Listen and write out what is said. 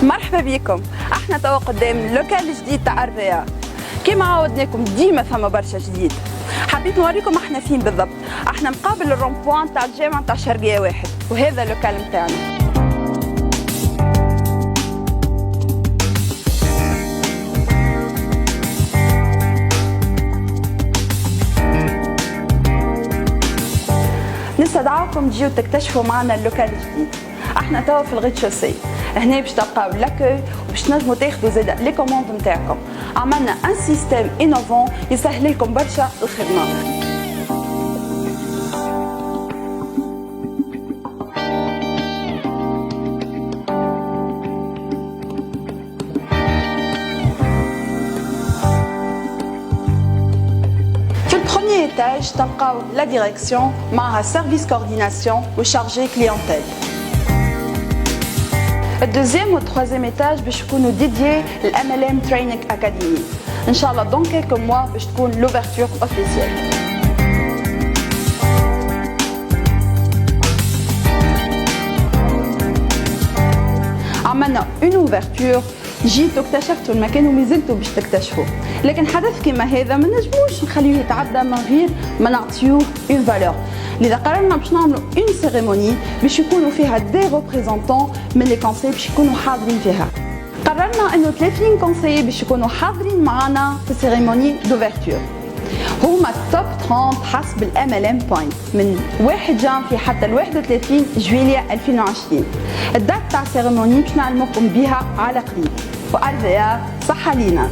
مرحبا بكم. احنا توا قدام لوكال جديد تاع ارفيا. كيما عودناكم ديما ثم برشا جديد. حبيت نوريكم احنا فين بالضبط. احنا مقابل الرومبوان تاع الجامعه تاع شرقيه واحد، وهذا اللوكال نتاعنا. نستدعوكم تجيو تكتشفوا معنا اللوكال الجديد. احنا توا في الغيت شوسي، هنا باش تلقاو لاكوي وباش تنجموا تاخذوا زاده لي كوموند نتاعكم. عملنا ان سيستيم انوفون يسهل لكم برشا الخدمه. étage تلقاو لا ديريكسيون معها سيرفيس كورديناسيون وشارجي كليونتيل. الدوزيام والتروازيام ايتاج باش يكونوا ديديي للMLM تريننج اكاديمي. ان شاء الله دون كيلكو موا باش تكون لوفرتور اوفيسيال. عملنا اون اوفرتور، جيتوا اكتشفتوا المكان ومازلتوا باش تكتشفوا، لكن حدث كما هذا ما نجموش نخليوه يتعدى من غير ما نعطيوه اون فالور. لذا قررنا باش نعملوا اون سيريموني باش يكونوا فيها دي ريبريزونطون من لي كونساي باش يكونوا حاضرين فيها. قررنا انه 30 كونساي باش يكونوا حاضرين معنا في السيريموني دوفرتور. هما التوب 30 حسب الMLM بوينت من 1 جانفي حتى ل 31 جويلية 2020. الدات تاع السيريموني باش نعلمكم بها على قريب. وأرفيا صحة لينا.